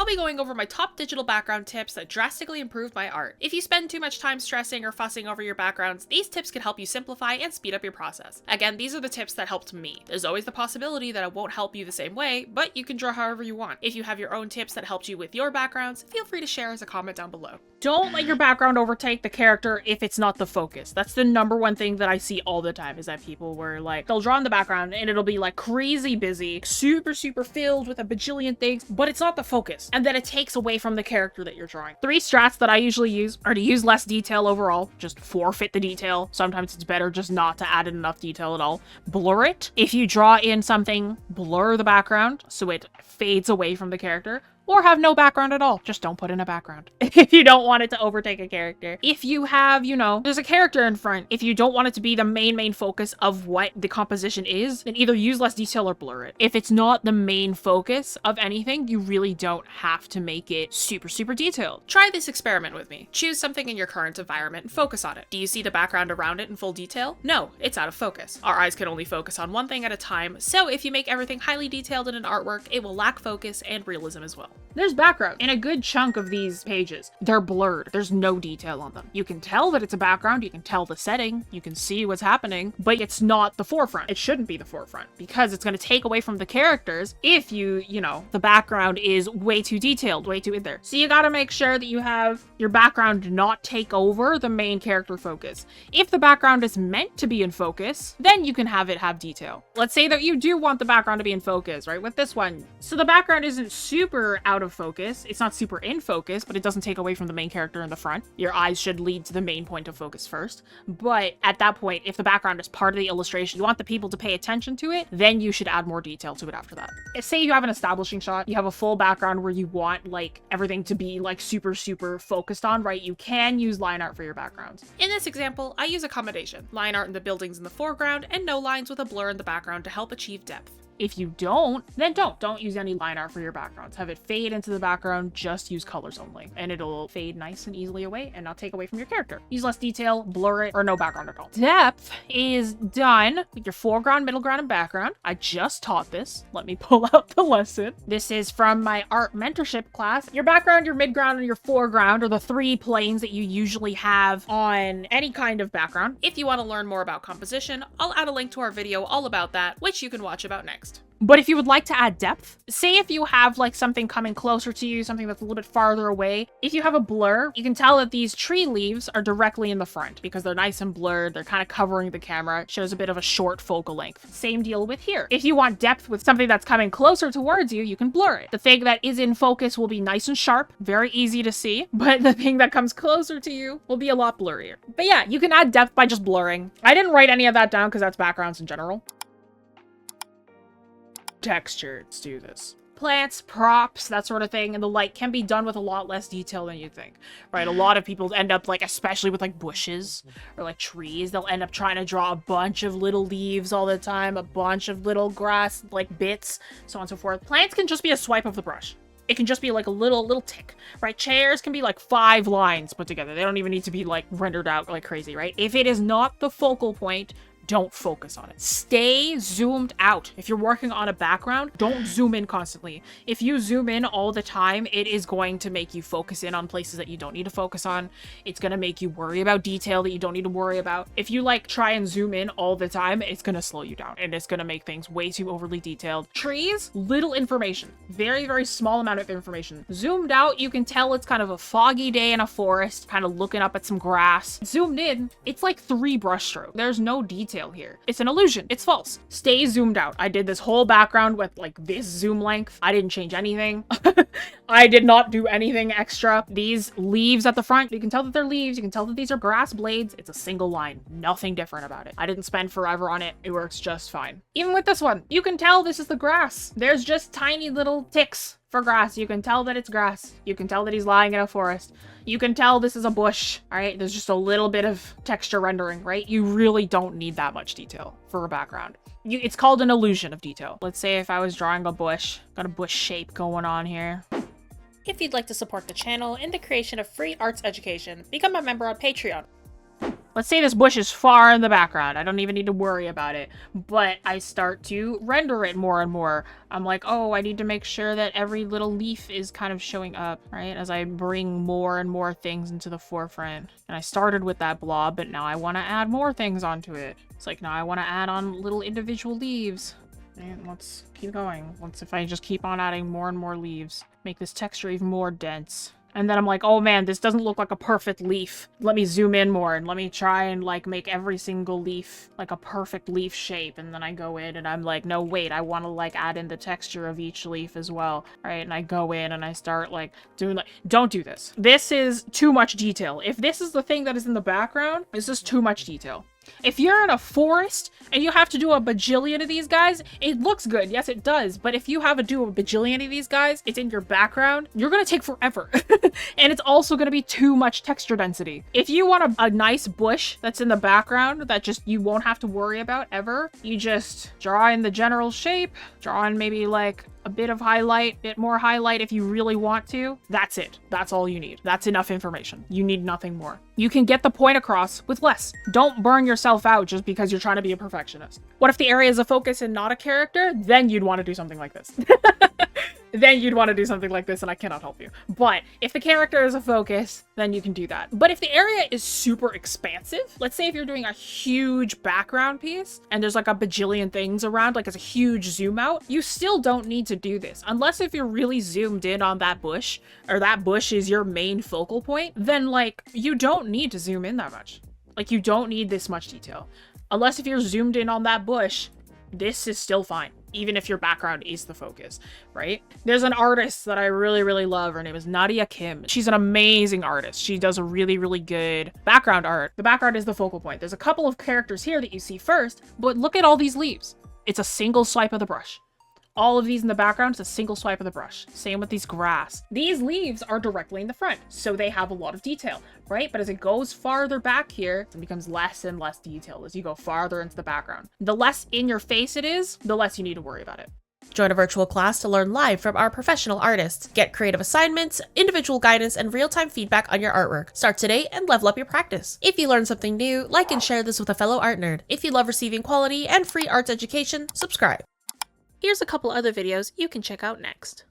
I'll be going over my top digital background tips that drastically improved my art. If you spend too much time stressing or fussing over your backgrounds, these tips can help you simplify and speed up your process. Again, these are the tips that helped me. There's always the possibility that it won't help you the same way, but you can draw however you want. If you have your own tips that helped you with your backgrounds, feel free to share as a comment down below. Don't let your background overtake the character if it's not the focus. That's the number one thing that I see all the time, is that people were like, they'll draw in the background and it'll be like crazy busy, super filled with a bajillion things, but it's not the focus. And then it takes away from the character that you're drawing. 3 strats that I usually use are to use less detail overall, just forfeit the detail. Sometimes it's better just not to add in enough detail at all. Blur it. If you draw in something, blur the background so it fades away from the character. Or have no background at all. Just don't put in a background if you don't want it to overtake a character. If you have, you know, there's a character in front, if you don't want it to be the main focus of what the composition is, then either use less detail or blur it. If it's not the main focus of anything, you really don't have to make it super detailed. Try this experiment with me. Choose something in your current environment and focus on it. Do you see the background around it in full detail? No, it's out of focus. Our eyes can only focus on one thing at a time, so if you make everything highly detailed in an artwork, it will lack focus and realism as well. There's background in a good chunk of these pages. They're blurred. There's no detail on them. You can tell that it's a background. You can tell the setting. You can see what's happening, but it's not the forefront. It shouldn't be the forefront because it's going to take away from the characters if you know, the background is way too detailed, way too in there. So you got to make sure that you have your background not take over the main character focus. If the background is meant to be in focus, then you can have it have detail. Let's say that you do want the background to be in focus, right? With this one. So the background isn't super out of focus. It's not super in focus, but it doesn't take away from the main character in the front. Your eyes should lead to the main point of focus first. But at that point, if the background is part of the illustration, you want the people to pay attention to it, then you should add more detail to it after that. Say you have an establishing shot, you have a full background where you want like everything to be like super focused on, right? You can use line art for your backgrounds. In this example, I use accommodation, line art in the buildings in the foreground, and no lines with a blur in the background to help achieve depth. If you don't, then don't use any line art for your backgrounds. Have it fade into the background, just use colors only. And it'll fade nice and easily away and not take away from your character. Use less detail, blur it, or no background at all. Depth is done with your foreground, middle ground, and background. I just taught this. Let me pull out the lesson. This is from my art mentorship class. Your background, your midground, and your foreground are the 3 planes that you usually have on any kind of background. If you want to learn more about composition, I'll add a link to our video all about that, which you can watch about next. But if you would like to add depth, say if you have like something coming closer to you, something that's a little bit farther away, if you have a blur, you can tell that these tree leaves are directly in the front because they're nice and blurred. They're kind of covering the camera. It shows a bit of a short focal length. Same deal with here. If you want depth with something that's coming closer towards you, you can blur it. The thing that is in focus will be nice and sharp, very easy to see, but the thing that comes closer to you will be a lot blurrier. But yeah, you can add depth by just blurring. I didn't write any of that down because that's backgrounds in general. Texture, let's do this. Plants, props, that sort of thing, and the light can be done with a lot less detail than you think, right? A lot of people end up like, especially with like bushes or like trees, they'll end up trying to draw a bunch of little leaves all the time, a bunch of little grass, like bits, so on and so forth. Plants can just be a swipe of the brush. It can just be like a little tick, right? Chairs can be like 5 lines put together. They don't even need to be like rendered out like crazy, right? If it is not the focal point, don't focus on it. Stay zoomed out. If you're working on a background, don't zoom in constantly. If you zoom in all the time, it is going to make you focus in on places that you don't need to focus on. It's going to make you worry about detail that you don't need to worry about. If you like try and zoom in all the time, it's going to slow you down and it's going to make things way too overly detailed. Trees, little information, very small amount of information. Zoomed out, you can tell it's kind of a foggy day in a forest, kind of looking up at some grass. Zoomed in, it's like 3 brushstrokes. There's no detail here. It's an illusion. It's false. Stay zoomed out. I did this whole background with like this zoom length. I didn't change anything. I did not do anything extra. These leaves at the front, you can tell that they're leaves. You can tell that these are grass blades. It's a single line. Nothing different about it. I didn't spend forever on it. It works just fine. Even with this one, you can tell this is the grass. There's just tiny little ticks for grass. You can tell that it's grass. You can tell that he's lying in a forest. You can tell this is a bush, all right? There's just a little bit of texture rendering, right? You really don't need that much detail for a background. It's called an illusion of detail. Let's say if I was drawing a bush, got a bush shape going on here. If you'd like to support the channel and the creation of free arts education, become a member on Patreon. Let's say this bush is far in the background. I don't even need to worry about it. But I start to render it more and more. I'm like, oh, I need to make sure that every little leaf is kind of showing up, right? As I bring more and more things into the forefront. And I started with that blob, but now I want to add more things onto it. It's like, now I want to add on little individual leaves. And let's keep going. If I just keep on adding more and more leaves, make this texture even more dense. And then I'm like, oh man, this doesn't look like a perfect leaf. Let me zoom in more and let me try and like make every single leaf like a perfect leaf shape. And then I go in and I'm like, no, wait, I want to like add in the texture of each leaf as well. Right? And I go in and I start like doing like, don't do this. This is too much detail. If this is the thing that is in the background, this is too much detail. If you're in a forest and you have to do a bajillion of these guys, it looks good. Yes, it does. But if you have to do a bajillion of these guys, it's in your background, you're going to take forever. And it's also going to be too much texture density. If you want a nice bush that's in the background that just you won't have to worry about ever, you just draw in the general shape, draw in maybe like a bit of highlight, bit more highlight if you really want to. That's it. That's all you need. That's enough information. You need nothing more. You can get the point across with less. Don't burn yourself out just because you're trying to be a perfectionist. What if the area is a focus and not a character? Then you'd want to do something like this. Then you'd want to do something like this and I cannot help you. But if the character is a focus, then you can do that. But if the area is super expansive, let's say if you're doing a huge background piece and there's like a bajillion things around, like it's a huge zoom out, you still don't need to do this. Unless if you're really zoomed in on that bush, or that bush is your main focal point, then like you don't need to zoom in that much. Like you don't need this much detail. Unless if you're zoomed in on that bush, this is still fine. Even if your background is the focus, right? There's an artist that I really, really love. Her name is Nadia Kim. She's an amazing artist. She does a really, really good background art. The background is the focal point. There's a couple of characters here that you see first, but look at all these leaves. It's a single swipe of the brush. All of these in the background is a single swipe of the brush. Same with these grass. These leaves are directly in the front, so they have a lot of detail, right? But as it goes farther back here, it becomes less and less detailed as you go farther into the background. The less in your face it is, the less you need to worry about it. Join a virtual class to learn live from our professional artists. Get creative assignments, individual guidance, and real-time feedback on your artwork. Start today and level up your practice. If you learned something new, like and share this with a fellow art nerd. If you love receiving quality and free arts education, subscribe. Here's a couple other videos you can check out next.